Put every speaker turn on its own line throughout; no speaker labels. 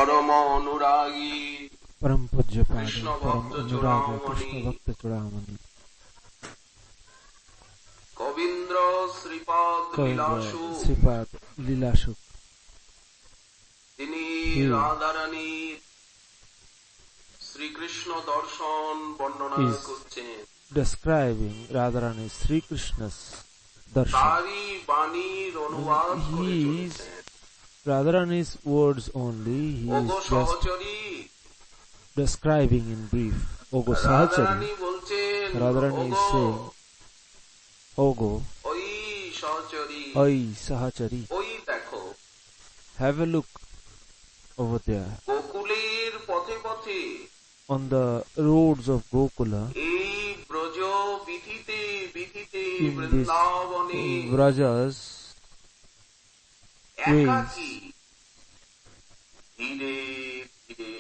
परम अनुरागी
परम पूज्य पाद
कृष्ण
परम
भक्त
अनुराग
चूड़ामणि
कृष्ण भक्त चूड़ामणि
कवींद्र श्रीपाद लीलाशु
कविंद्र श्रीपाद लीलाशुक
তিনি
he
রাধারানী শ্রীকৃষ্ণ দর্শন বর্ণনা
is
করছেন
describing Radharani Sri Krishna's darshan.
তারই বাণীর অনুবাদ করে
He is
চলেছেন
Radharani's words only. He
ওগো
is just
সহচরী
describing in brief. Ogo Sahachari.
Radharani বলছেন
Radharani is
ওগো
saying, Ogo,
ওই সহচরী
Oi Sahachari,
ওই দেখো
have a look over there
গোকুলের পথে পথে
on the roads of Gokula.
এই ব্রজ বিধিতে বিধিতে
In this
বৃন্দাবনে
Vrajas
একাকী ধীরে ধীরে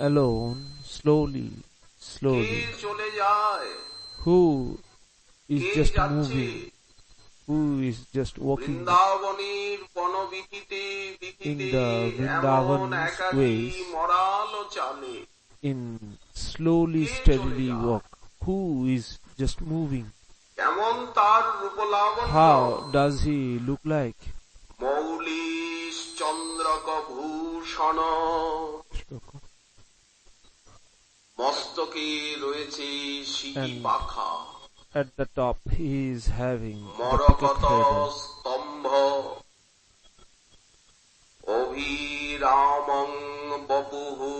alone, slowly,
কে
slowly.
চলে যায়
Who is
কে
just
যাচ্ছে
moving? Who is just walking
বৃন্দাবনের বনবিধিতে
in
বিধিতে
the
এমন
Vrindavan's
একাকী
ways,
মরাল চালে
in slowly, steadily walk? Who is just moving?
কেমন তার রূপলাবণ্য
How does he look like?
মৌলিশ চন্দ্রক ভূষণ মস্তকে রয়েছে শিখি
And
পাখা
at the top he is having the
মরকত
peacock feather.
স্তম্ভ অভিরামং বপুহু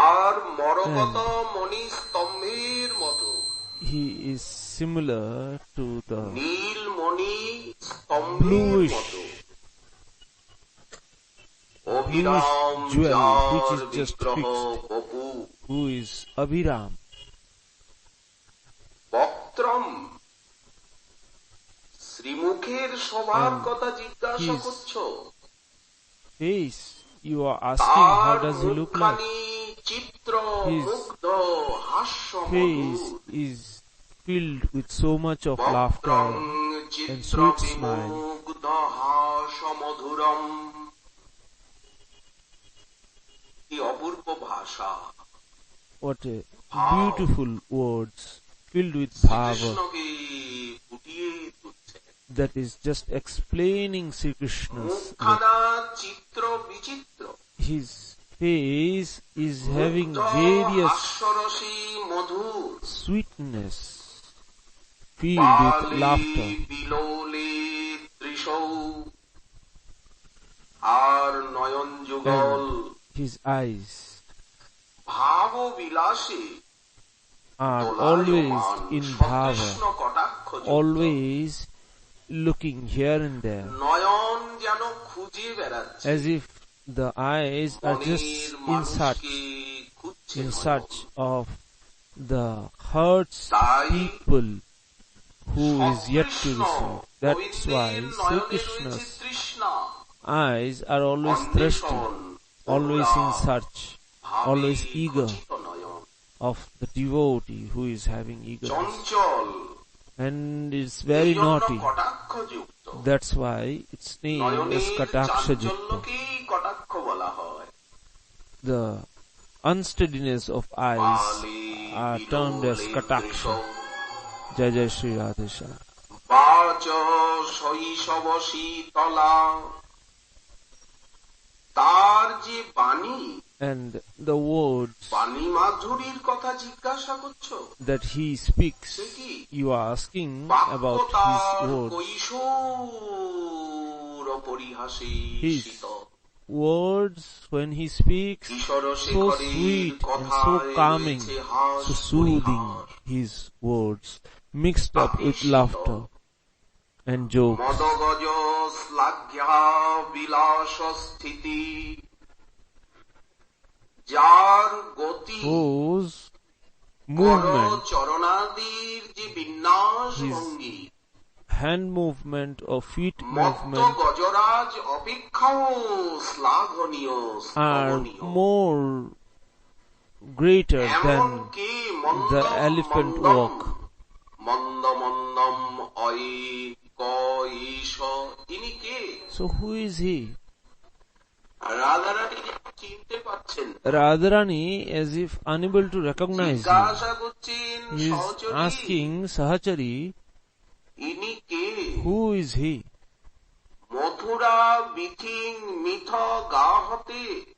আর মরকত মণি স্তম্ভের মতো
He is similar to the
নীল মণি স্তম্ভের
bluish
মতো অভিরাম
jewel which
যার
is just
বিগ্রহ
fixed.
বপু
who is Abhiram.
বক্ত্রম শ্রীমুখের সবার
And
কথা জিজ্ঞাসা
his
করছো
Face, you are asking how
তার
does he look like?
মুখখানি চিত্র
His
মুগ্ধ হাস্য
Face is filled with so much of laughter and sweet smile.
বিমুগ্ধ হাস মধুরম কি অপূর্ব ভাষা
What a beautiful words filled with bhava
শ্রীকৃষ্ণকে ফুটিয়ে তুলছে
that is just explaining Sri Krishna's look.
মুখখানা চিত্র বিচিত্র
His face is having
মুগ্ধ
various
হাস্যরসী মধুর
sweetness filled with
পালি
laughter,
বিলোলে ত্রিশৌ আর নয়ন যুগল
and his eyes
ভাব বিলাসে
are always in bhava,
সতৃষ্ণ কটাক্ষ
always looking here and there,
নয়ন যেন খুঁজে বেড়াচ্ছে
as if the eyes are just
মনের
in
মানুষকে খুঁজছে
search of the hearts
তাই
people who is yet to
সতৃষ্ণ
receive. That's why
গোবিন্দের
Sri
নয়নে রয়েছে
Krishna's
Trishna
eyes are always thirsty,
অন্বেষণ
always in
অনুরাগ,
search,
ভাবে
always eager
খচিত নয়ন
of the devotee who is having eagerness.
Chanchal
And it's very
এইজন্য
naughty.
কটাক্ষযুক্ত
That's why its name is
নয়নের
Kataksha Jukta.
চাঞ্চল্যকেই কটাক্ষ বলা হয়
The unsteadiness of eyes
পালি
are termed as
বিলোলে
Kataksha.
ত্রিশৌ
Jai Jai Shri Radhesha.
বাচ শৈশব শীতলা তার যে বাণী
And the words
বাণী মাধুরীর কথা জিজ্ঞাসা করছো
that he speaks,
সে কি
you are asking
বাক্য
about
তার
his words.
কৈশোর পরিহাসে
His
শীত
words when he speaks,
Kishore
so
শেখরের
sweet and
কথায়
so calming,
রয়েছে হাস
so soothing,
পরিহাস।
his words mixed up with laughter and jokes.
মদগজ শ্লাঘ্যা বিলাস স্থিতি যার গতি
Whose
কর
movement,
চরণাদির যে বিন্যাস
His
ভঙ্গি
hand movement or feet
মত্ত
movement
Gajaraj অপেক্ষাও শ্লাঘনীয়
are
স্তবনীয়।
more greater
এমন
than
K মন্দম
the elephant
মন্দম,
walk.
মন্দ মন্দম অই ক ঈশ, তিনি কে?
So who is he?
Radharani চিনতে পারছেন না।
Radharani, as if unable to recognize him,
জিজ্ঞাসা করছেন
he is
সহচরী,
asking Sahachari,
ইনি কে?
who is he?
মথুরা বিথিং মিথ গা হতে,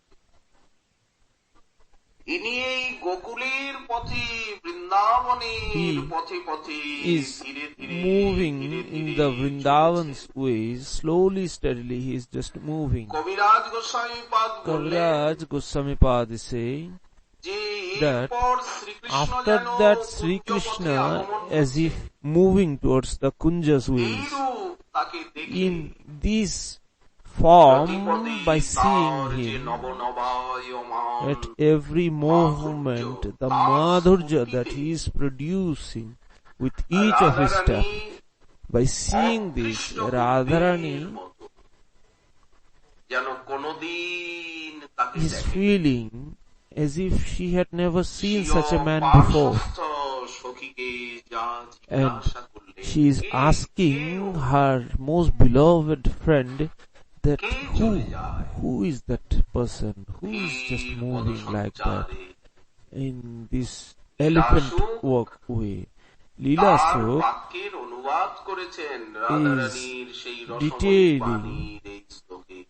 ইনি এই গোকুলের পথে বৃন্দাবনের পথে পথে
Is
ধীরে ধীরে
moving in the Vrindavan's ways, slowly, steadily, he is just moving.
কবিরাজ গোস্বামী পাদ বললেন
Kaviraj Goswamipad is saying
যে
that
এরপর শ্রীকৃষ্ণ
after
যেন
that
কুঞ্জ
Sri
পথে
Krishna,
আগমন
as if moving towards the Kunja's ways,
এইরূপ তাকে দেখে
in this form,
প্রতিপদে
by seeing
তার যে
him,
নবনবায়মান
at every movement, the madhurja that he is producing with each of his
Radharani
steps, by seeing this, Radharani
যেন কোনদিন তাকে
is
দেখে
feeling as if she had never seen
স্বীয়
such a man before,
পার্শ্বস্থ সখীকে যা
and
জিজ্ঞাসা করলেন,
she is
K
asking
কেউ
her most beloved friend that
কে চলে যায়
who is that person who is just
ধীর
moving like that
পদসঞ্চারে
in this elephant walk way. Leela
তার
Suk
বাক্যের অনুবাদ করেছেন রাধারানীর সেই রসময়ী
detailing-
বাণীর এই শ্লোকে।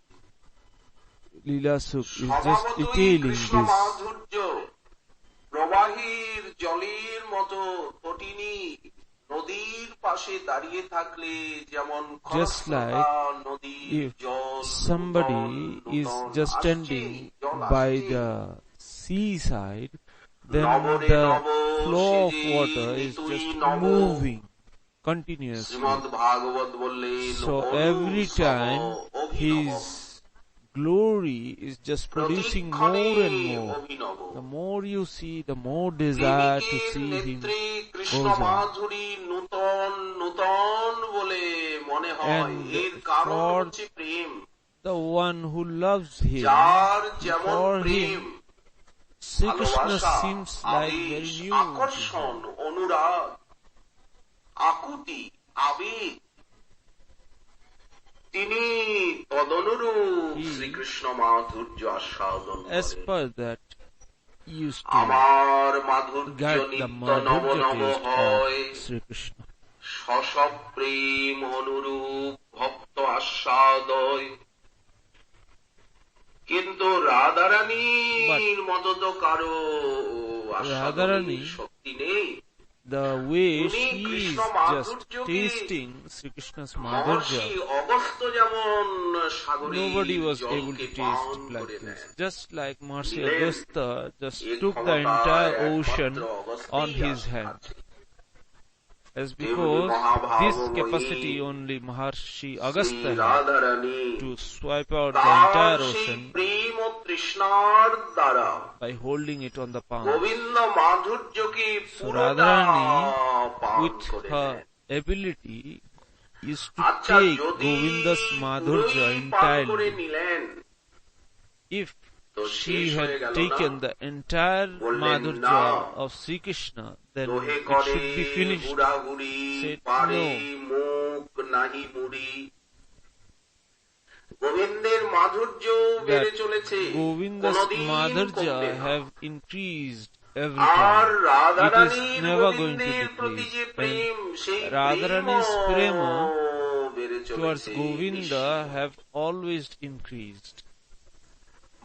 Leela Suk is just
স্বভাবতই
detailing
কৃষ্ণ
this.
মাধুর্য প্রবাহীর জলের মতো তটিনী নদীর পাশে দাঁড়িয়ে থাকলে যেমন
Just like
নদীর
if
জল
somebody
নূতন
is
নূতন
just
আসছে,
standing
জল
by
আসছে।
the seaside, then
নবরে
the
নব
flow of
সেজে
water is
নিতুই
just
নব।
moving continuously.
শ্রীমদ্ ভাগবত বললেন
So every
অনুসব
time
অভিনবম।
his glory is just producing more and more.
অভিনব।
The more you see, the more desire to
প্রেমিকের
see him
নেত্রে Krishna
goes on.
মাধুরী নূতন নূতন বলে মনে হয়,
And
এর কারণ
for
হচ্ছে প্রেম।
The one who loves him,
যার যেমন
for
Prem,
him, Sri Krishna
ভালোবাসা,
seems like
Avesh,
very new. to
আকর্ষণ,
him.
অনুরাগ, আকুতি, আবেগ, তিনি তদনুরূপ
He-
শ্রীকৃষ্ণ মাধুর্য আস্বাদন
As
করেন।
per that, used to
আমার মাধুর্য
get the
নিত্য নব
madhurya
নব
taste
হয়,
of Sri Krishna.
সসপ্রেম অনুরূপ ভক্ত আস্বাদয়। কিন্তু রাধারানীর মতো তো কারো আস্বাদনের
রাধারানী-
শক্তি নেই।
The way
উনি
she is
Krishna
just
মাধুর্যকে
tasting Sri Krishna's
Maharshi
madhurya,
Agastya যেমন সাগরে
nobody was able
জলকে
to taste
পান
it like
করে
this.
নেন।
Just like Maharishi
Then,
Agastya just
এই
took the
ক্ষমতা
entire ocean
একমাত্র অগস্ত্যই
on his
আছে।
hand. As because
মহাভাবময়ী
this capacity only Maharshi Agastya
Shri
had
Radharani
to swipe out the
তার
entire
সেই
ocean
প্রেম ও তৃষ্ণার দ্বারা
by holding it on the palm.
Govinda মাধুর্যকে
So
পুরোটা
Radharani,
পান
with
করে
her
নেন।
ability, is to
আচ্ছা,
take
যদি
Govinda's madhurya
পুরোই পান করে
entirely.
নিলেন,
If
তো
she
শেষ হয়ে
had
গেল
taken
না?
the entire
বললেন,
madhurya
"না,
of Sri Krishna, then
দোহে
it
করে
should be finished."
হুড়াহুড়ি
Said,
পারে
"No."
মুখ নাহি মুড়ি। গোবিন্দের মাধুর্য বেড়ে চলেছে,
Govinda's
কোনদিন
madhurya
কমবে না।
have increased every
R
time.
রাধারানীর
never going to
গোবিন্দের প্রতি
decrease.
যে প্রেম, সেই
Radharani's
প্রেমও
prema
বেড়ে
Towards
চলেছে।
Govinda have always increased.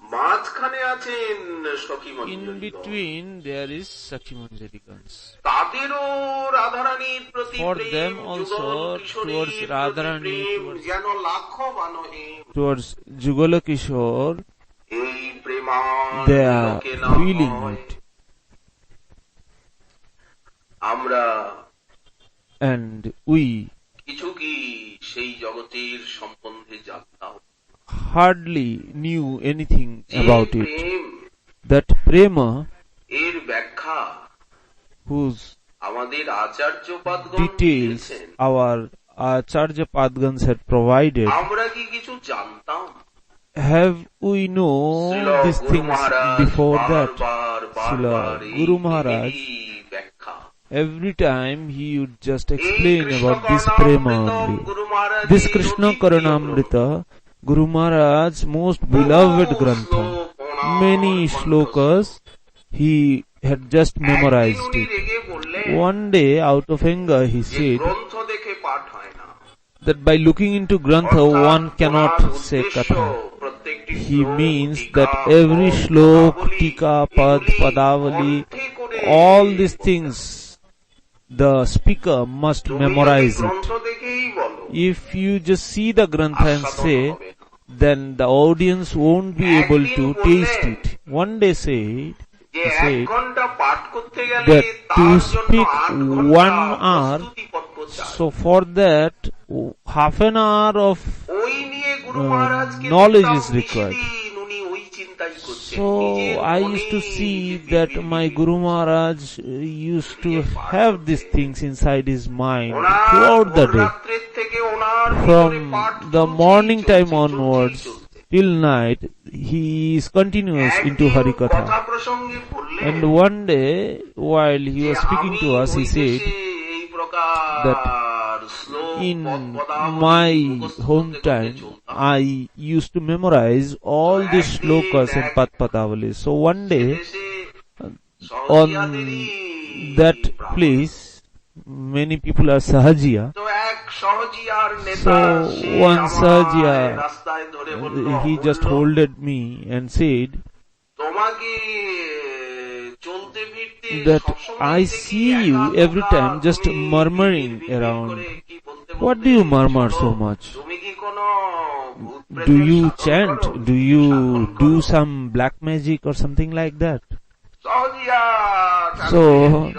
মাঝখানে আছেন সখী
In
Manjuri.
between there is Sakhi Manjarigans.
তাদেরও রাধারানীর প্রতি
For
প্রেম,
them also,
যুগল কিশোরীর
towards
প্রতি
Radharani,
প্রেম,
towards-
যেন লাখো বানহীন।
Towards Jugala Kishore,
এই প্রেমান
they are
লোকে না
feeling
হয়।
it.
আমরা
And we
কিছু কি সেই জগতের সম্বন্ধে জানতাম?
hardly knew anything
যে
about it.
Prem,
That prema,
এর ব্যাখ্যা
whose
আমাদের আচার্যপাদগণ
details
দিয়েছেন।
our Acharya Padgans had provided,
আমরা কি কিছু জানতাম?
have we know
Srila
these
Guru
things
Maharaj
before that?
বারবার
Srila
বারবার এই
Guru Maharaj,
প্রেমেরই ব্যাখ্যা।
every time he would just
এই
explain
Krishna
about this
করুণামৃত
prema only.
Guru Maharaj
This
এই
Krishna
অতি প্রিয়
Karunamrita Guru Maharaj's most beloved Grantha. Many shlokas he had just memorized it. One day, out of anger, he said that by looking into Grantha, one cannot say Katha. He means that every shlok, tika, pad, padavali, all these things, the speaker must memorize it. If you just see the Grantha and say, then the audience won't be able to taste it. One day he said that to speak 1 hour, so for that half an hour of knowledge is required. So I used to see that my Guru Maharaj used to have these things inside his mind throughout the day. From the morning time onwards till night, he is continuous into Harikatha. And one day, while he was speaking to us, he said that in my hometown, I used to memorize all these shlokas and patpatavalis. So one day, on that place, many people are Sahajiya. So one Sahajiya, he just holded me and said that I see you every time just murmuring around. What do you murmur so much? Do you chant? Do you do some black magic or something like that? So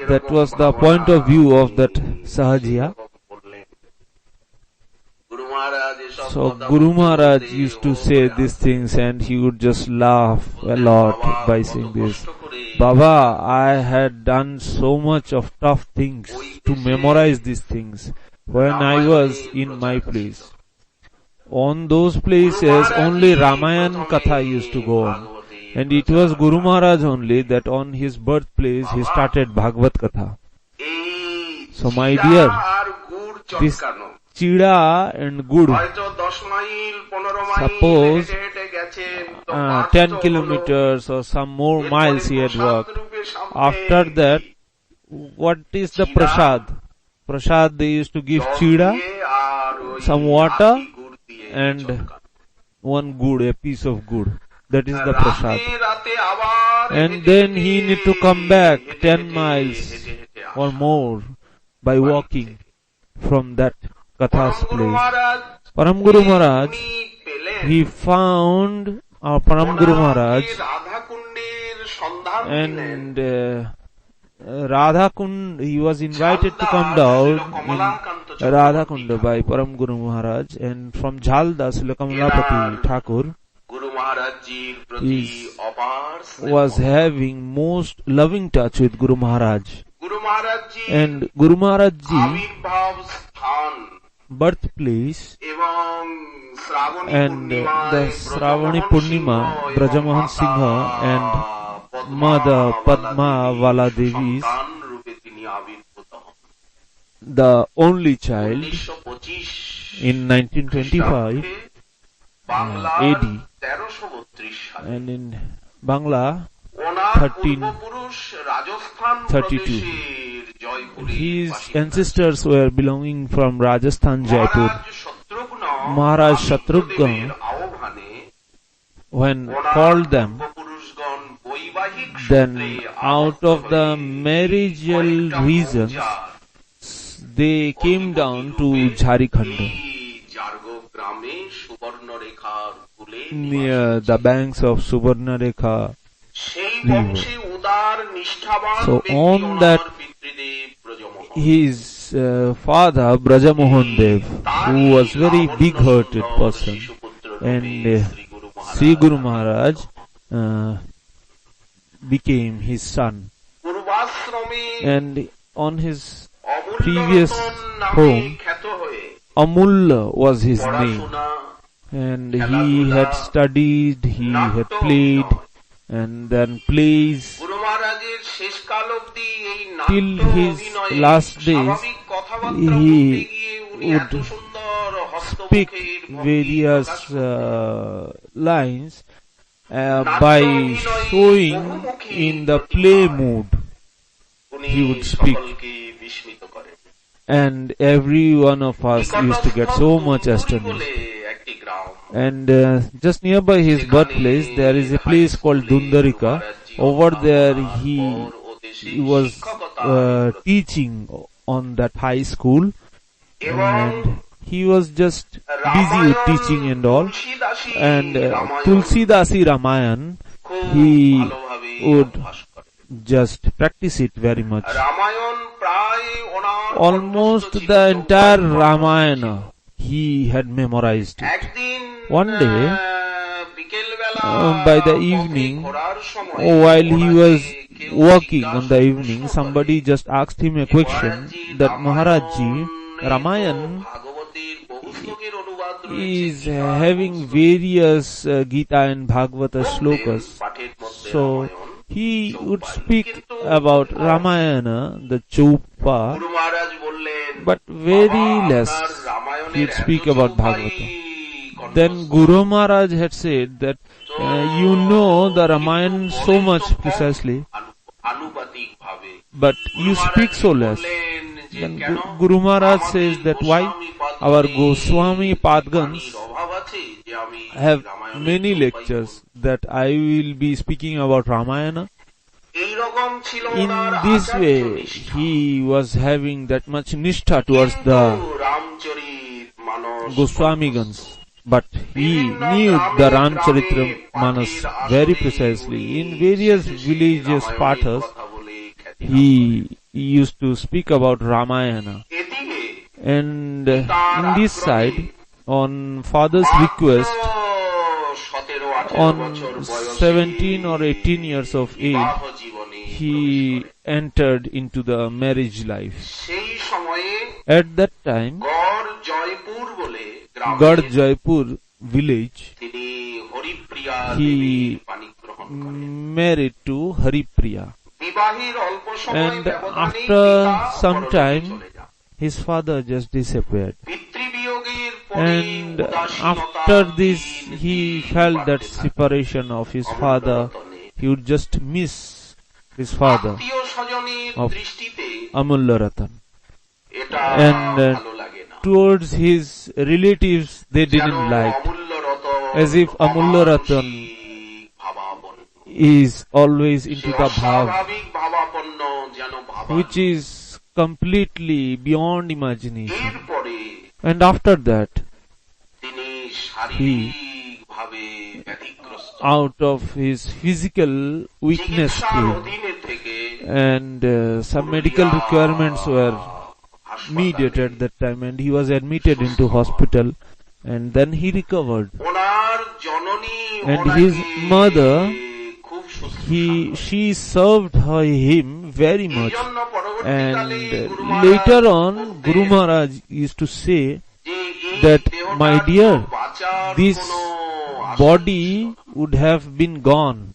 that was the point of view of that Sahajiya. So Guru Maharaj used to say these things and he would just laugh a lot by saying this. Baba, I had done so much of tough things to memorize these things when I was in my place. On those places only Ramayan Katha used to go on. And it was Guru Maharaj only that on his birthplace he started Bhagavad Katha. So my dear, this chida and gur, suppose 10 kilometers or some more miles he had walked. After that, what is the prasad? Prasad, they used to give chida, some water and one gur, a piece of gur. That is the prasad. And then he need to come back 10 miles or more by walking from that Katha's place. Param Guru Maharaj, he found our Param Guru Maharaj and Radha Kund, he was invited to come down in Radha Kunda by Param Guru Maharaj, and from Jhalda Srila Kamalapati Thakur was having most loving touch with Guru Maharaj. And Guru Maharaj ji birthplace and the Shravani Purnima, Brajamohan Singha and Mother Padma Vala Devi's the only child in 1925 AD, and in Bangla 1332. His ancestors were belonging from Rajasthan, Jaipur. Maharaj Shatrughan, when called them, then out of the marriageal reasons, they came down to Jharkhand, near the banks of Subarnarekha river. So on that, his father Brajamohan Dev, who was very big-hearted person, and Sri Guru Maharaj became his son. And on his previous home, Amul was his name, and he had studied, he had played, and then plays till his last days. He would speak various lines by showing in the play mood. He would speak. And every one of us used to get so much astonished. And just nearby his birthplace, there is a place called Dundarika. Over there, he was teaching on that high school, and he was just busy with teaching and all. And Tulsidasi Ramayan, he would just practice it very much. Almost the entire Ramayana he had memorized it. One day, by the evening, while he was working on the evening, somebody just asked him a question that Maharajji, Ramayana is having various Gita and Bhagavata shlokas. So he would speak about Ramayana, the Chopa, but very less he would speak about Bhagavata. Then Guru Maharaj had said that you know the Ramayana so much precisely, but you speak so less. Then Guru Maharaj says that why? Our Goswami Padgans have many lectures that I will be speaking about Ramayana. In this way, he was having that much nishtha towards the Goswamigans. But he knew the Ramcharitra Manas very precisely. In various villages, pathas, he used to speak about Ramayana. And in this side, on father's request, on 17 or 18 years of age, he entered into the marriage life. At that time, Gad Jaipur village, he married to Haripriya. And after some time, his father just disappeared. And after this, he felt that separation of his father. He would just miss his father of Amulya Ratan. And towards his relatives, they didn't like. As if Amulya Ratan is always into the bhav, which is completely beyond imagination. And after that, he, out of his physical weakness too, and some medical requirements were needed at that time, and he was admitted into hospital, and then he recovered. And his mother, she served him very much. And later on, Guru Maharaj used to say that, my dear, this body would have been gone.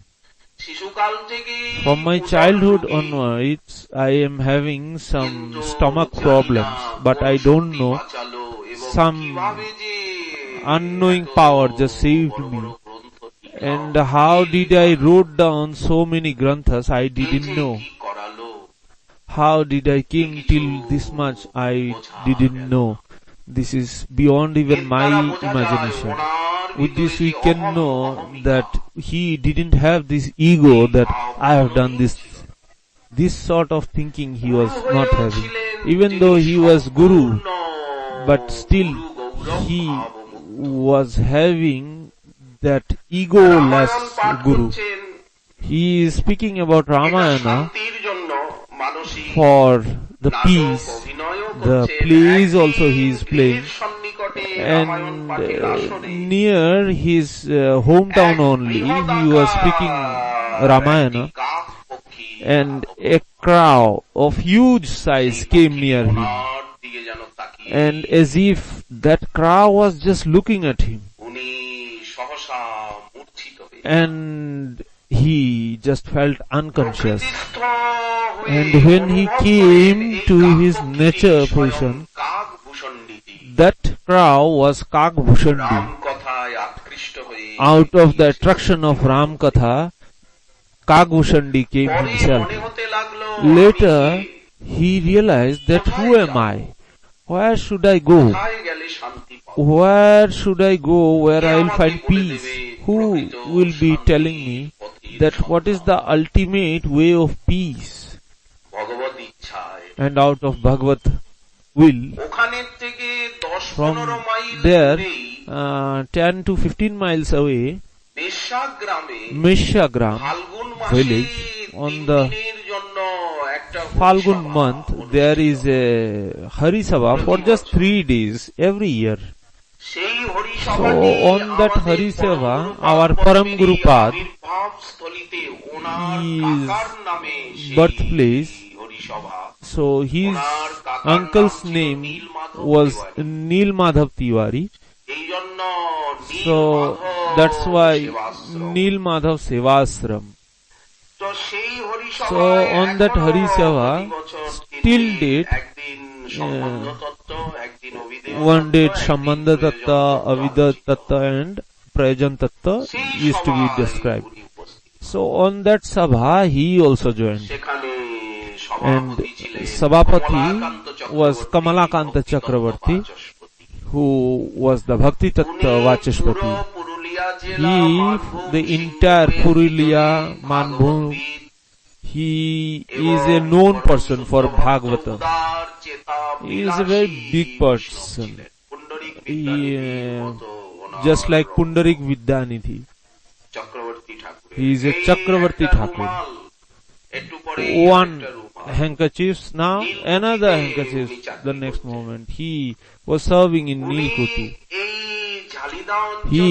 From my childhood onwards, I am having some stomach problems, but I don't know. Some unknowing power just saved me. And how did I wrote down so many granthas, I didn't know. How did I came till this much, I didn't know. This is beyond even my imagination. With this we can know that he didn't have this ego that I have done this. This sort of thinking he was not having. Even though he was Guru, but still he was having that ego-less Guru. He is speaking about Ramayana for the peace. The plays also he is playing. And near his hometown only, he was speaking Ramayana. And a crow of huge size came near him. And as if that crow was just looking at him. And he just felt unconscious. And when he came to his nature position, that crow was Kakbhushandi.
Ram কথায় আকৃষ্ট হয়ে
Out of the attraction of Ram Katha, Kakbhushandi came
পরে
himself.
মনে হতে লাগলো
Later, he realized that who am I? Where should I go?
কোথায় গেলে শান্তি পাবো?
Where should I go where I will find peace? Who will be telling me that what is the ultimate way of peace?
ভগবত ইচ্ছায়
And out of Bhagavad will,
ওখানের থেকে 10-15
from
mile
there,
দূরেই
10 to 15 miles away,
বেশ্যা গ্রামে
Meshagram
ফাল্গুন মাসে
village, on
3
the
দিনের জন্য একটা
Falgun
Harisabha
month, there is a Harisabha for just 3 days every year.
সেই
So
হরিসভাটি
on that
আমাদের
Harisabha,
পরম
our
Gurupad
Param Guru Pad,
আবির্ভাব স্থলিতে ওনার
his
কাকার নামে সেই
birthplace,
হরিসভা
so his
ওনার কাকার
uncle's
নাম ছিল
name
Nilmadhab
was
Tiwari.
Neel Madhav Tiwari.
এই জন্য
So
Nilmadhab
that's why
Sevashram.
Neel Madhav Sevasram.
তো সেই হরিসভায়
So on that
এখনো
Harisabha,
প্রতি বছর
till
তিনি
date,
একদিন সম্বন্ধ তত্ত্ব, একদিন অভিধেয়
one
তত্ত্ব,
did
একদিন
Shambandha
প্রয়োজন
Tattva,
তত্ত্ব
Avida
আলোচিত
Tattva and Prayojan Tattva
সেই
used to be
সভায়
described.
উনি উপস্থিত।
So on that Sabha, he also joined.
সেখানে
And
সভাপতি ছিলেন
Sabapati
Kamalakanta
was
Chakraborty,
Kamalakanta
ভক্তি
Chakravarti,
তত্ত্ব
who was the Bhakti
উনি
Tattva
পুরো
Vachespati.
পুরুলিয়া জেলা,
He,
Manbhum,
the
সিংভূমের
entire Purulia,
ভিতরে
Manbhum,
ভাগবতবিদ
he
এবং
is a known
পরম
person for
শুদ্ধ
Bhagavata.
উদার চেতা
He is a very
বিলাসী
big
বৈষ্ণব
person.
ছিলেন। পুণ্ডরিক
He,
বিদ্যানিধির মতো ওনার
just like Pundarik Vidyanidhi.
Chakraborty Thakur.
He is a Chakravarti Thakur.
একটু পরে
One handkerchief, now another handkerchief the next moment. He was serving in Nilkuti. He,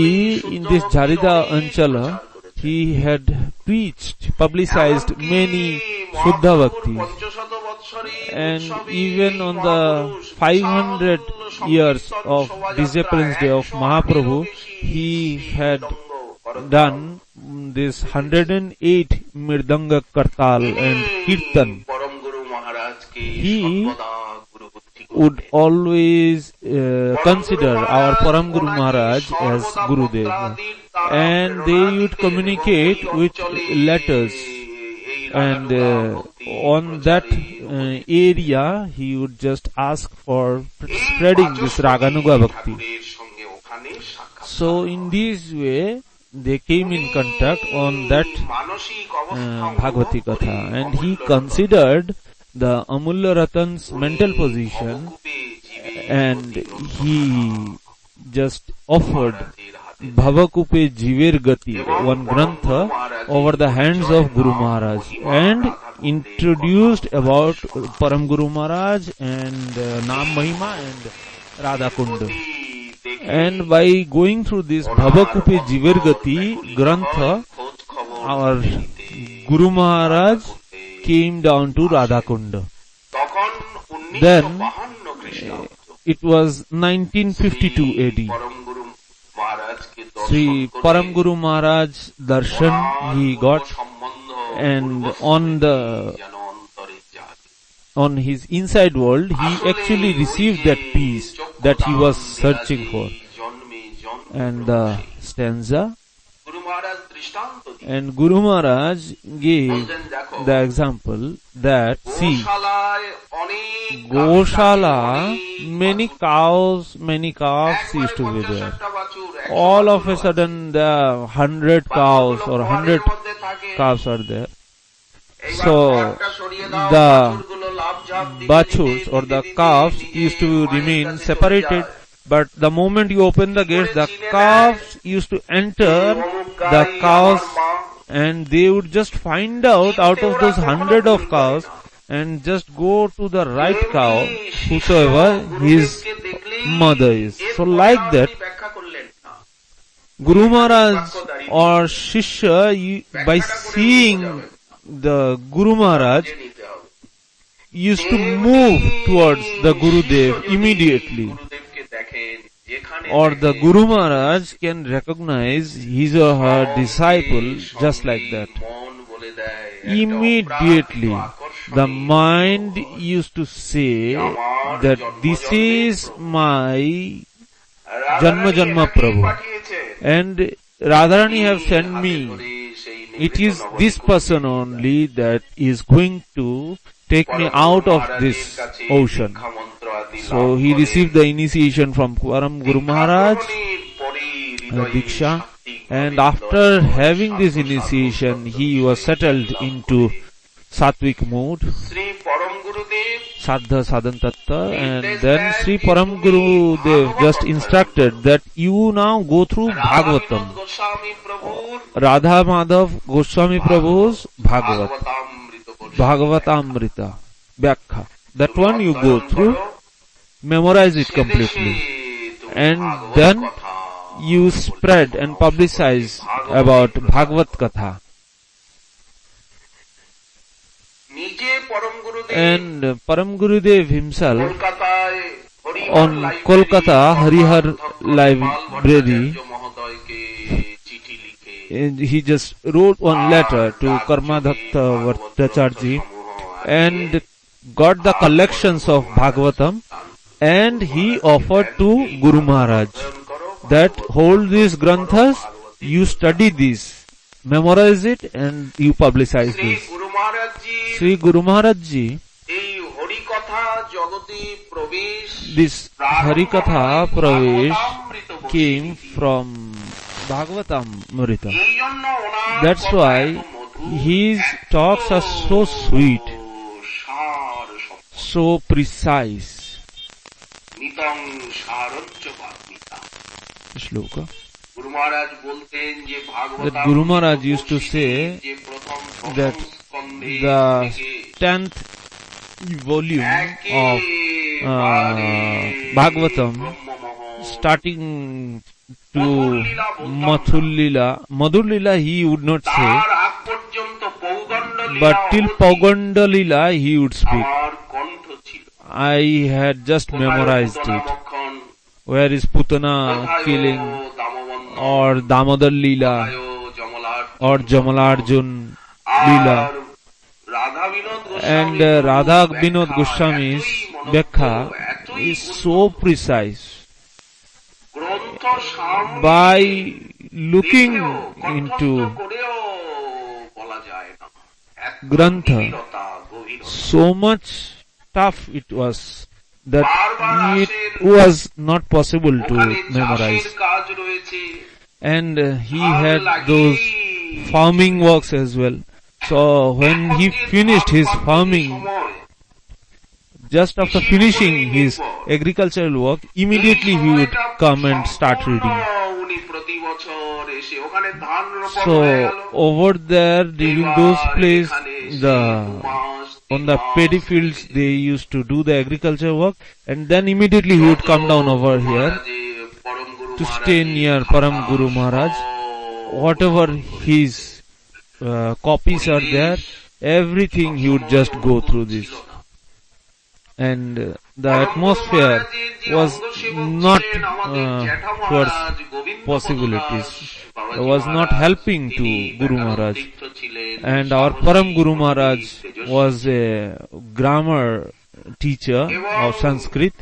in this Jarida Anchala, he had preached, publicized many Shuddha Bhaktis. And even on the 500 years of Disappearance Day of Mahaprabhu, he had done this 108 Mirdanga Kartal and Kirtan. He would always consider our Param Guru Maharaj as Gurudev, and they would communicate with letters, and on that area he would just ask for spreading this Raganuga Bhakti. So in this way they came in contact on that Bhagavati Katha, and he considered the Amulya Ratan's mental position, and he just offered Bhavakupe Jiver Gati, one Grantha, over the hands of Guru Maharaj, and introduced about Param Guru Maharaj and Nam Mahima and Radha Kunda. And by going through this Bhavakupe Jiver Gati Grantha, our Guru Maharaj came down to Radha Kunda. Then it was 1952 AD. Sri Param Guru Maharaj darshan he got, and on his inside world he actually received that peace that he was searching for. And the stanza, and Guru Maharaj gave the example that, see, Goshala, many calves used to be there. All of a sudden there are 100 cows or 100 calves are there. So the bachus or the calves used to remain separated, but the moment you open the gates, the calves used to enter the cows, and they would just find out of those 100 of cows and just go to the right cow, whosoever his mother is. So like that, Guru Maharaj or Shishya, by seeing the Guru Maharaj, used to move towards the Gurudev immediately. Or the Guru Maharaj can recognize his or her disciple just like that. Immediately. the mind used to say that this is my Janma Janma Prabhu, and Radharani have sent me. It is this person only that is going to take me out of this ocean. So he received the initiation from Param Guru Maharaj, Diksha, and after having this initiation, he was settled into Sattvic mood, Saddha Sadhan Tattva, and then Sri Param Guru Dev just instructed that you now go through Bhagavatam. Radha Madhav Goswami Prabhu's Bhagavatamrita, Vyakha. That one you go through, memorize it completely, and then you spread and publicize about Bhagavad Katha. And Param Gurudev himself on Kolkata Harihar Library, he just wrote one letter to Karmadakta Vartacharji and got the collections of Bhagavatam, and he offered to Guru Maharaj that hold these granthas, you study this, memorize it, and you publicize this. Sri Guru Maharaj Ji, this Harikatha Pravesh came from Bhagavatamrita. That's why his talks are so sweet, so precise. Shloka. That Guru Maharaj used to say that the 10th volume of Bhagavatam, starting to Madhur Lila he would not say, but till Pauganda Lila he would speak. I had just memorized it. Where is Putana killing, or Damodar Lila, or Jamalarjun Lila, and Radha Vinod Goswami's Vyakha is so precise. By looking into Grantha, so much tough it was that it was not possible to memorize. And he had those farming works as well. So when he finished his farming, just after finishing his agricultural work, immediately he would come and start reading. So over there during those places, on the paddy fields they used to do the agriculture work, and then immediately he would come down over here to stay near Param Guru Maharaj. Whatever his copies are there, everything he would just go through this. And the atmosphere was not towards possibilities, was not helping to Guru Maharaj. And our Param Guru Maharaj was a grammar teacher of Sanskrit,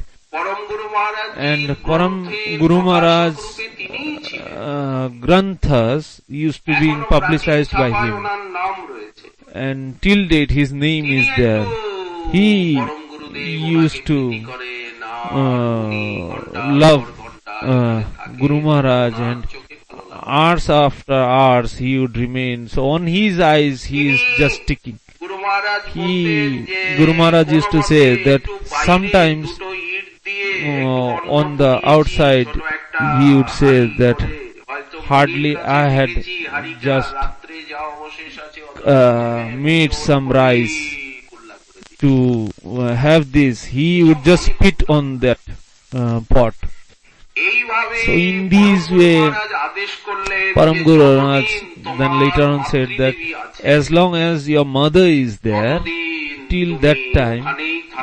and Param Guru Maharaj granthas used to be publicized by him, and till date his name is there. He used to love Guru Maharaj, and hours after hours he would remain. So on his eyes he is just sticking. Guru Maharaj used to say that sometimes on the outside he would say that hardly I had just made some rice to have this, he would just spit on that pot. So in this way, Param Guru Maharaj then later on said that as long as your mother is there, till that time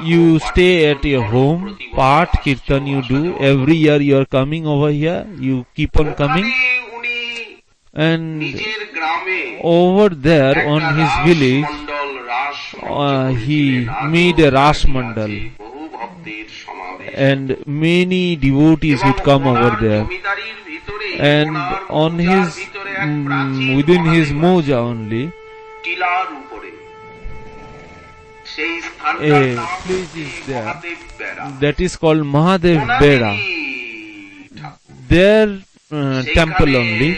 you stay at your home, Path Kirtan you do, every year you are coming over here, you keep on coming, and over there on his village he made a Ras Mandal,
বহু ভক্তের সমাবেশ।
and many devotees would come over there.
জমিদারির ভিতরে
And on his within his moja only,
tiller উপরে সেই
a
স্থানটার নাম
place is there
Mahadev বেড়া।
that is called Mahadev Bera.
ওনাদেরই Thakur.
Their
সেইখানে
temple only.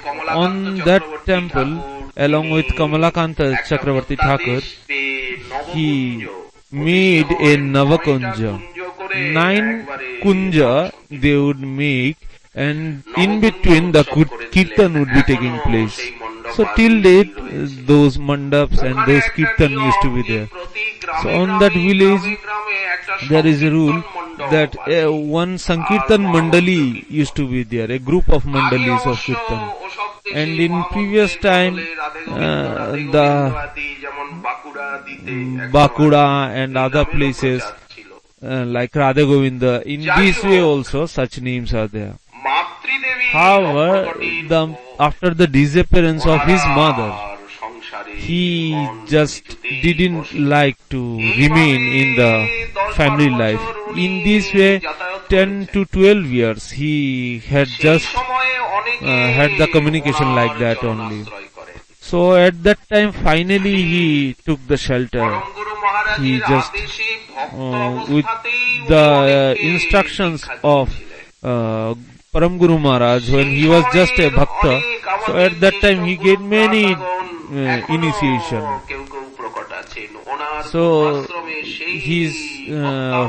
Kamalakanta
On that
Chakraborty
temple,
Thakur,
along with
তিনি
Kamalakanta
একটা
Chakravarti Thakur,
প্রত্যাদেশ পেয়ে
he
Nabakunja,
made a
প্রতিদিন
Navakunja.
9টা কুঞ্জ করে
9
একবারে
kunja they would make, and in between the kirtan would be taking place. So till date those mandaps and those kirtan used to be there. So on that village there is a rule that one Sankirtan Mandali used to be there, a group of Mandalis of Kirtan. And in previous time the Bakuda and other places like Radha Govinda, in this way also such names are there. However, after the disappearance of his mother, he just didn't like to remain in the family life. In this way, 10 to 12 years he had just had the communication like that only. So at that time finally he took the shelter. He just with the instructions of Param Guru Maharaj, when he was just a bhakta, so at that time he get many initiation. So his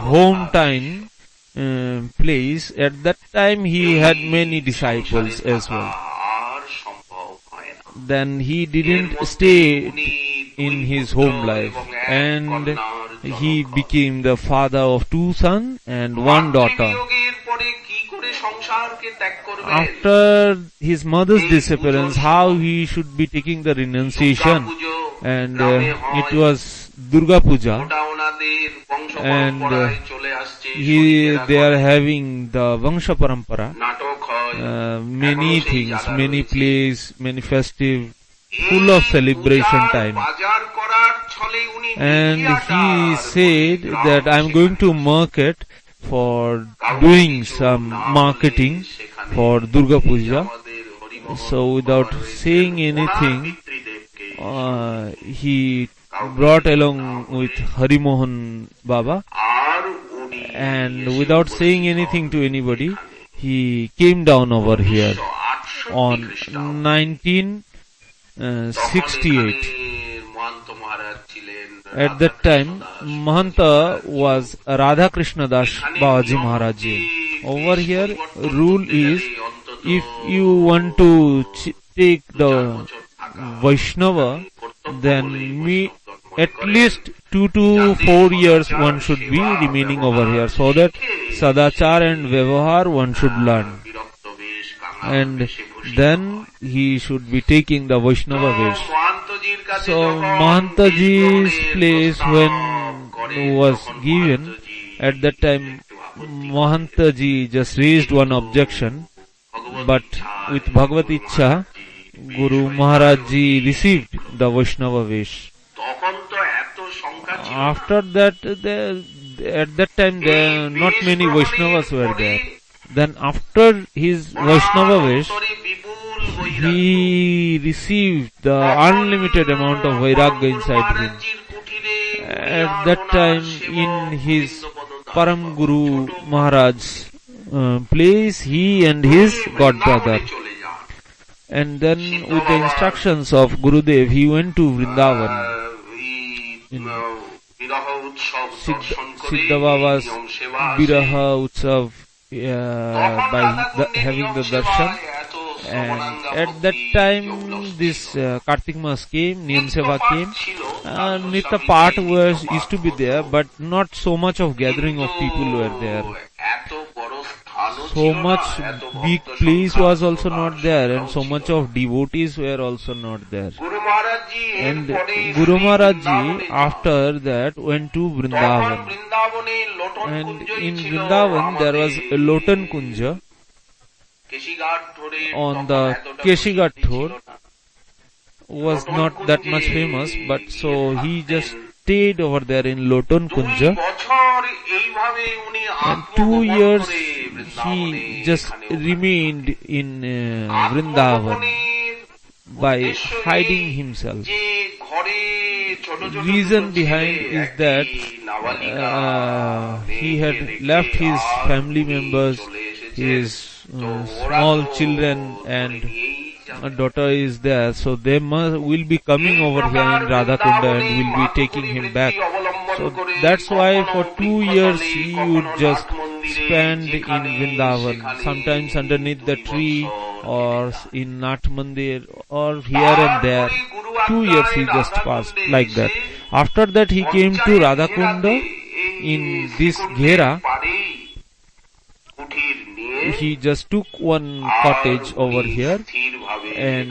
hometown place, at that time he had many disciples as well. Then he didn't stay in his home life, and he became the father of 2 sons and 1 daughter. After his mother's disappearance, how he should be taking the renunciation, and it was Durga Puja, and they are having the Vangsha Parampara, many things, many plays, many festive, full of celebration time. And he said that I am going to market for doing some marketing for Durga Puja. So without saying anything, he brought along with Hari Mohan Baba, and without saying anything to anybody, he came down over here on 1968. At that time, Mahanta was Radha Krishna Das Babaji Maharaj Ji. Over here, rule is, if you want to take the Vaishnava, then at least 2 to 4 years one should be remaining over here, so that Sadachar and Vyavahar one should learn. And then he should be taking the Vaishnava Vesh. So Mahantaji's place when was given, at that time Mahantaji just raised one objection, but with Bhagavad Ichha, Guru Maharaj Ji received the Vaishnava Vesh. After that, at that time not many Vaishnavas were there. Then after his Vaishnava Vesh, he received the unlimited amount of Vairagya inside him. At that time, in his Param Guru Maharaj's place, he and his godbrother. And then with the instructions of Gurudev, he went to Vrindavan. Siddha Baba's Viraha Utsav, by having the darshan. And at that time this Kartik Mas came, Niyam Seva came, and Nitya Path used to be there, but not so much of gathering of people were there. So much big place was also not there, and so much of devotees were also not there. And Guru Maharaj Ji after that went to Vrindavan, and in Vrindavan there was a Lotan Kunja on the Keshigat Thor, was not that much famous, but so he just stayed over there in Lotan
2
Kunja,
বছর এইভাবে উনি
and 2
আত্মগোপন
years
করে বৃন্দাবনে
he just
এখানে ওখানে।
remained in Vrindavan
আত্মগোপনের
by
উদ্দেশ্য এই
hiding himself.
যে ঘরে ছোট ছোট
Reason
দুটো
behind
ছেলে,
is that
একটি নাবালিকা
he
মেয়েকে
had
রেখে
left his
আর
family
উনি
members,
চলে এসেছেন।
his
তো ওরা
small
তো
children
ধরে
and
নিয়েই যাবে।
a daughter is there, so they will be coming over here in Radhakunda and will be taking him back. So that's why for 2 years he would just spend in Vrindavan, sometimes underneath the tree or in Nath Mandir or here and there. 2 years he just passed like that. After that he came to Radhakunda in this Ghera. He just took one cottage over here and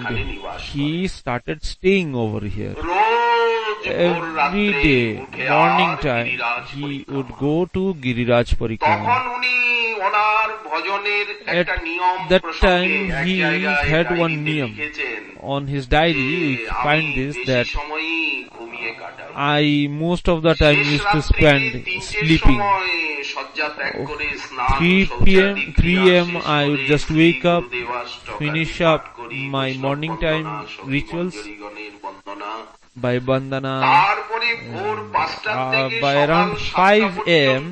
he started staying over here. Every day, morning time, he would go to Giriraj Parikrama. At that time, he had one niyam. On his diary, we find this, that I most of the time used to spend sleeping. 3 a.m. I would just wake up, finish up my morning time rituals by bandana. By around 5 a.m.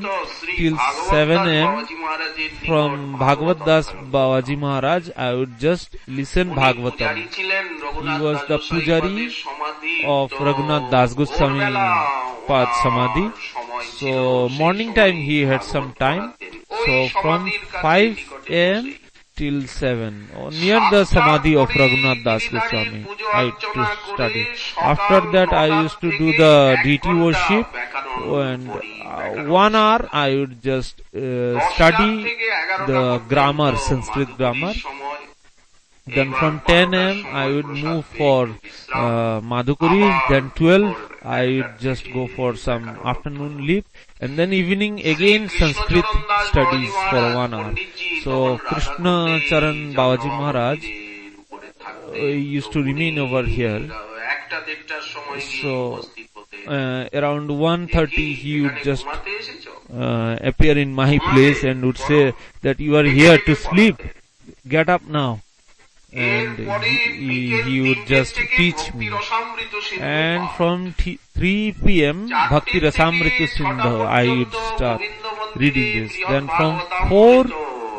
till 7 a.m. from Bhagavad Das Babaji Maharaj, I would just listen Bhagavatam. He was the pujari of Raghunath Das Goswami Pad Samadhi. So morning time he had some time. So from 5 a.m. till 7, near the Samadhi of Raghunath Das Goswami, I used to study. After that I used to do the deity worship, and 1 hour I would just study the grammar, Sanskrit grammar. Then from 10 a.m. I would move for Madhukuri. Then 12 I would just go for some afternoon leave, and then evening again Sanskrit studies for 1 hour. So Krishna Charan Babaji Maharaj used to remain over here. So around 1:30 he would just appear in my place and would say that you are here to sleep, get up now. And he would just teach me. And from 3 p.m. Bhakti Rasamrita Sindhu I would start reading this. Then from 4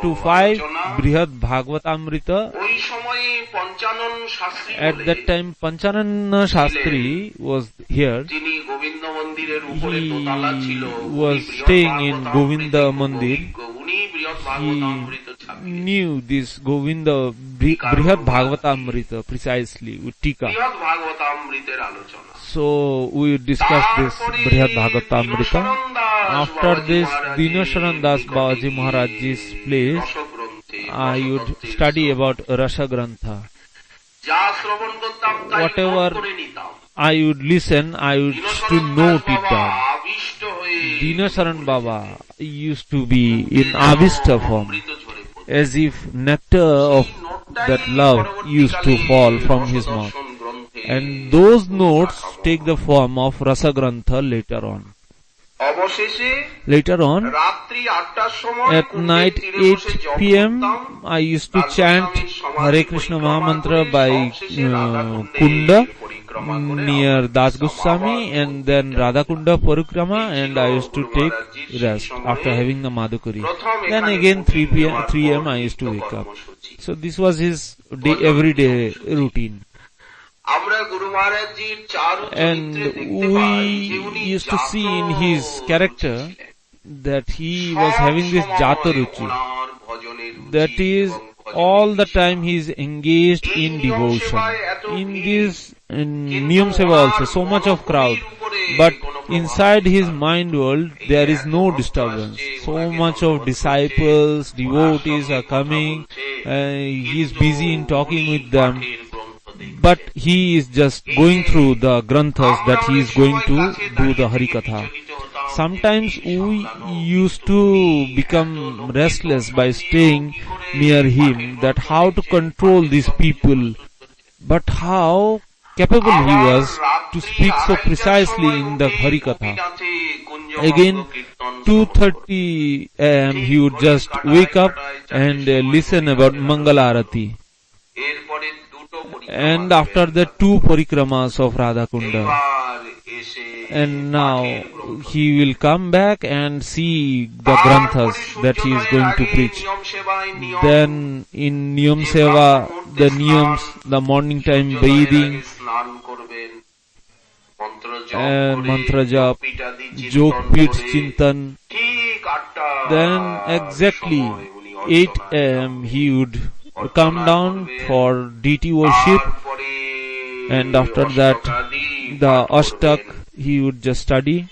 to 5 Brihad Bhagavatamrita. At that time Panchanana Shastri was here. He was staying in Govinda Mandir. He knew this Govinda Brihad Bhagavatamrita precisely with Tika. So we would discuss this Brihad Bhagavatamrita. After this Dinasharan Das Babaji Maharaj's place, I would study about Rasa Grantha. Whatever I would listen, I would to note it down. Dinasharan Baba used to be in Avishta form, as if nectar of that love used to fall from his mouth. And those notes take the form of Rasa Grantha later on. Later on, at night 8 p.m. I used to chant Hare Krishna Mahamantra by Kunda near Das Goswami, and then Radhakunda Parikrama, and I used to take rest after having the Madhukari. Then again 3 a.m. I used to wake up. So this was his everyday routine. And we used to see in his character that he was having this Jataruchi. That is, all the time he is engaged in devotion. In this Niyam Seva also, so much of crowd. But inside his mind world, there is no disturbance. So much of disciples, devotees are coming. He is busy in talking with them. But he is just going through the granthas that he is going to do the Harikatha. Sometimes we used to become restless by staying near him, that how to control these people, but how capable he was to speak so precisely in the Harikatha. Again, 2:30 a.m. he would just wake up and listen about Mangala Arati. And after that, 2 parikramas of Radha Kunda. And now he will come back and see the granthas that he is going to preach. Then in Niyam Seva, the Niyams, the morning time bathing, and Mantra Jap, Jog Pit Chintan. Then exactly 8 a.m. he would come down for deity worship, and after that the Ashtak he would just study,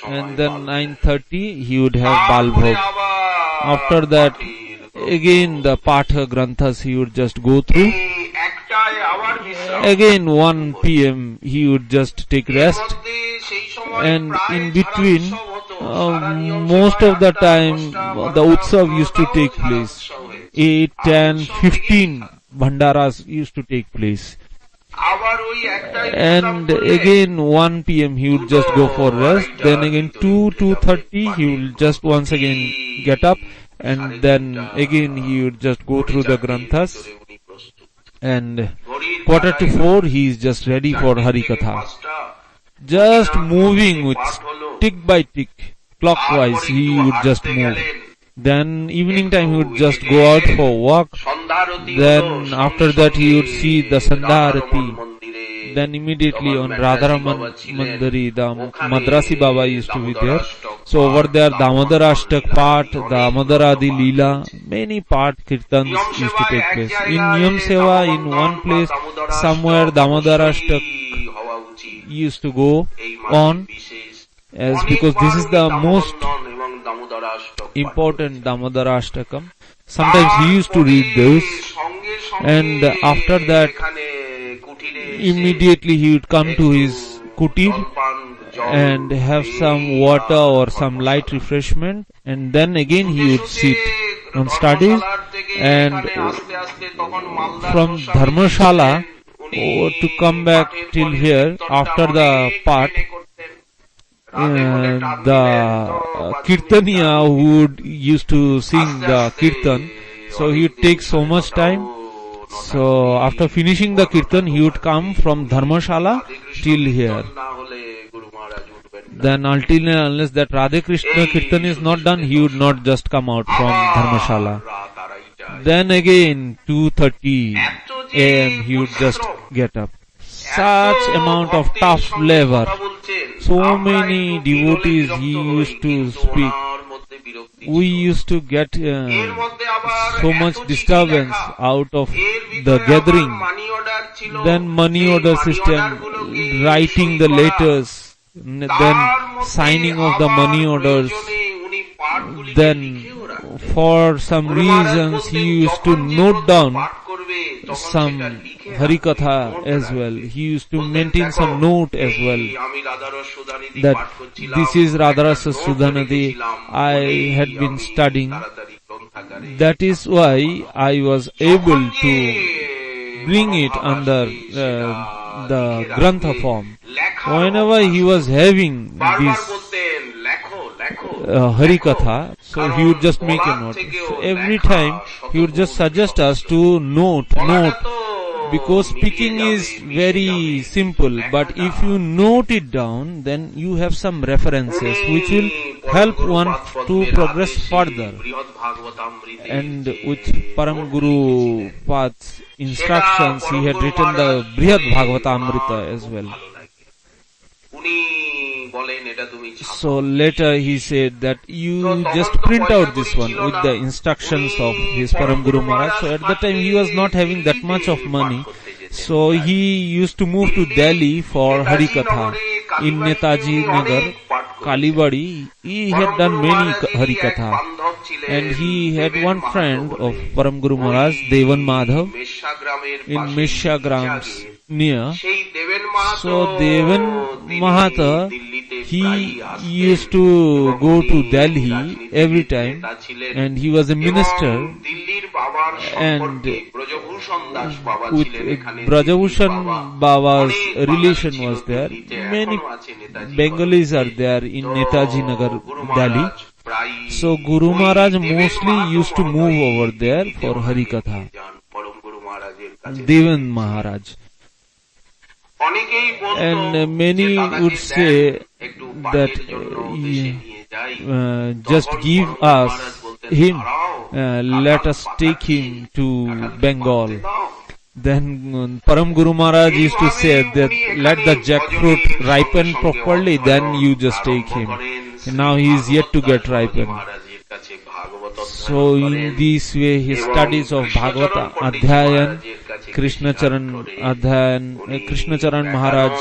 and then 9:30 he would have Balbhog. After that again the Patha Granthas he would just go through. Again 1 p.m. he would just take rest, and in between most of the time the Utsav used to take place. 8, 10, 15 Bhandaras used to take place. And again 1 p.m. he would just go for rest. Then again 2:30 he will just once again get up, and then again he would just go through the Granthas. And 3:45 he is just ready for Harikatha. Just moving with tick by tick, clockwise he would just move. Then evening time he would just go out for walk. Then after that he would see the Sandharati. Then immediately on Radharaman Mandari, the Madrasi Baba used to be there. So over there Damodara Ashtak Part, Damodaradi Leela, many part kirtans used to take place. In Niyam Seva, in one place somewhere Damodara Ashtak used to go on, as because this is the most important Damodara Ashtakam. Sometimes he used to read those, and after that immediately he would come to his kutir and have some water or some light refreshment, and then again he would sit on studies. And from Dharmashala to come back till here after the part, the Kirtaniya who would used to sing the Kirtan, so he would take so much time. So after finishing the Kirtan he would come from Dharmashala till here. Then until and unless that Radha Krishna Kirtan is not done, he would not just come out from Dharmashala. Then again 2:30 a.m. he would just get up. Such amount of tough labor. So many devotees he used to speak. We used to get so much disturbance out of the gathering. Then money order system, writing the letters, then signing of the money orders. Then for some reasons he used to note down some Harikatha as well. He used to maintain some note as well, that this is Radharasa Sudhanadi I had been studying. That is why I was able to bring it under the Grantha form. Whenever he was having this Harikatha, so he would just make a note. So every time he would just suggest us to note, because speaking is very simple, but if you note it down, then you have some references which will help one to progress further. And with Param Guru Pad's instructions, he had written the Brihad Bhagavatamrita as well. So later he said that you just print out this one with the instructions of his Param Guru Maharaj. So at that time he was not having that much of money, so he used to move to Delhi for Harikatha. In Netaji Nagar, Kalibadi, he had done many Harikatha, and he had one friend of Param Guru Maharaj, Devan Madhav, in Mesha Grams near. So Devan Mahata, he used to go to Delhi every time, and he was a minister, and
Brajbhushan Das বাবা
with
ছিলেন এখানে,
Brajabhushan Baba's
অনেক
relation
Bangali
was
ছিল
there.
দিল্লিতে,
Many
এখনো আছে Netaji
Bengalis
কলোনিতে।
are there in
তো
Netaji Nagar,
গুরু
Delhi.
মহারাজ প্রায়ই
So Guru
ওই
Maharaj
দেবেন
mostly
Mahato
used to move
মহোদয়
over there
দিল্লিতে
for
ওনাকে
Harikatha.
নিয়ে যান পরম গুরু মহারাজের কাছে।
Devan Maharaj.
অনেকেই বলতো
And
যে
many
দাদাকে
would
দেন,
say
একটু
that
পাঠের জন্য দেশে নিয়ে যাই।
just
তখন
give
পরম গুরু
us
মহারাজ বলতেন,
him,
দাঁড়াও,
let
কাঁঠাল
us take
পাকাচ্ছি,
him to
কাঁঠালকে
Bengal.
পাকতে দাও।
Then Param Guru Maharaj used to say that let the jackfruit ripen properly, then you just take him. And now he is yet to get ripened. So in this way his studies of Bhagavata Adhyayan, Krishna Charan Maharaj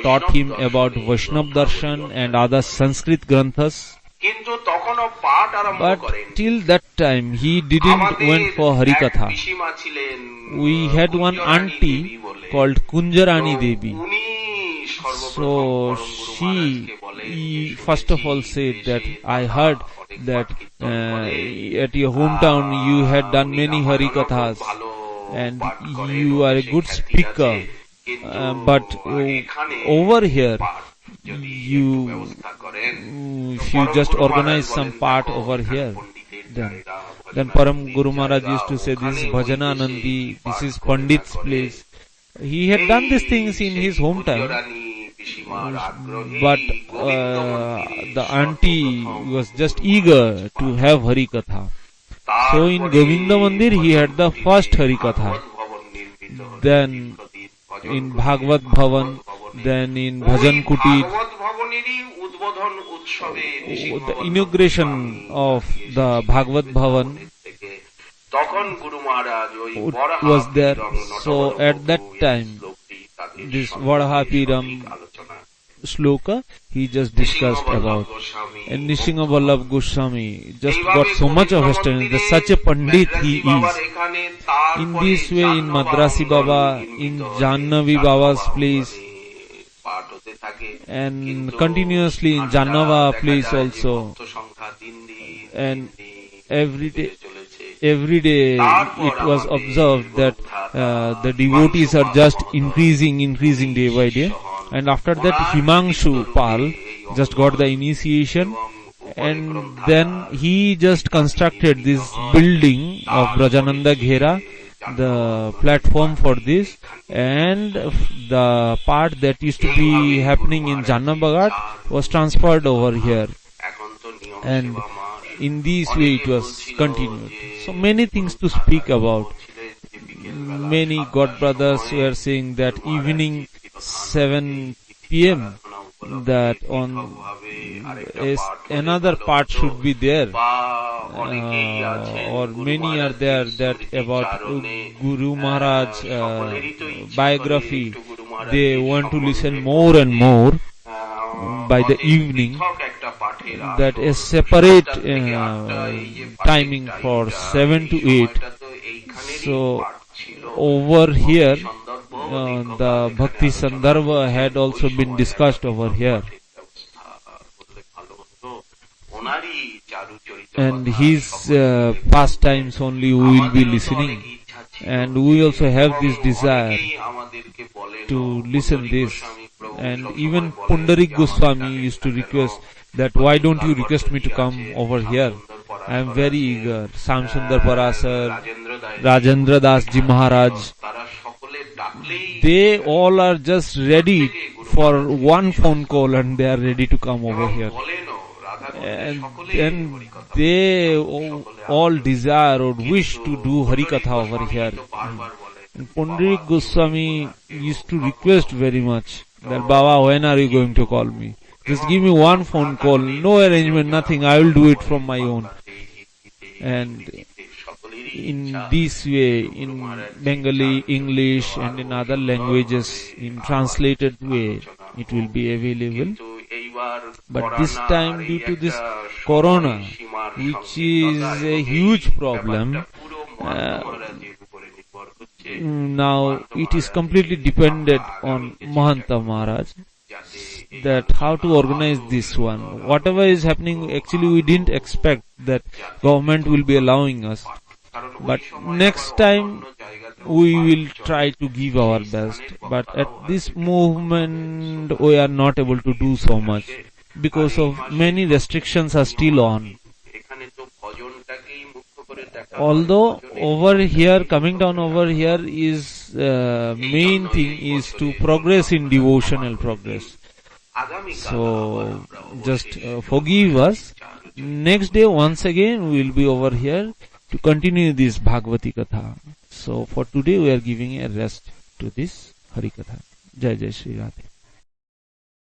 taught him about Vaishnav Darshan and other Sanskrit granthas.
কিন্তু তখনও পাঠ আরম্ভ
But
করেন।
till that time he didn't went for Harikatha.
পিসিমা ছিলেন
We had one auntie called Kunjarani Devi.
উনি
So she first of all said that I heard that at your hometown you had done many Harikathas and you are a good speaker, but over here you if you just organize some part over here, then Param Guru Maharaj used to say this is Bhajananandi, this is Pandit's place. He had done these things in his hometown, but the auntie was just eager to have Harikatha. So in Govinda Mandir he had the first Harikatha, then in Bhagavad Bhavan, then in Bhajan Kutir, the inauguration of the Bhagavad Bhavan was there. So at that time this Vadahapiram sloka he just discussed about, and Nishinga Vallabh Goswami just got so much of understanding that such a Pandit he is. In this way in Madrasi Baba, in Jannavi Baba's place, and continuously in Jannava place also, and every day it was observed that the devotees are just increasing day by day. And after that Himangshu Pal just got the initiation, and then he just constructed this building of Brajananda Ghera, the platform for this, and the part that used to be happening in Jannabagat was transferred over here, and in this way it was continued. So many things to speak about. Many God brothers were saying that evening 7 p.m. that on another part should be there, or many are there that about Guru Maharaj biography. They want to listen more and more by the evening, that is separate timing for 7 to 8. So over here the Bhakti Sandarbha had also been discussed over here, and his pastimes only we will be listening, and we also have this desire to listen this. And even Pundarik Goswami used to request that why don't you request me to come over here, I am very eager. Samsundar Parasar, Rajendra Das Ji Maharaj, they all are just ready for one phone call and they are ready to come over here, and then they all desire or wish to do Harikatha over here. And Pundarik Goswami used to request very much that Baba, when are you going to call me? Just give me one phone call, no arrangement, nothing, I will do it from my own. And in this way, in Bengali, English and in other languages, in translated way, it will be available. But this time, due to this corona, which is a huge problem, now it is completely dependent on Mahanta Maharaj, that how to organize this one. Whatever is happening, actually we didn't expect that government will be allowing us. But next time we will try to give our best. But at this moment, we are not able to do so much because of many restrictions are still on. Although over here, coming down over here is main thing is to progress in devotional progress. So just forgive us. Next day once again we will be over here to continue this Bhagavati Katha. So for today we are giving a rest to this Hari Katha. Jai Jai Shri Radhe.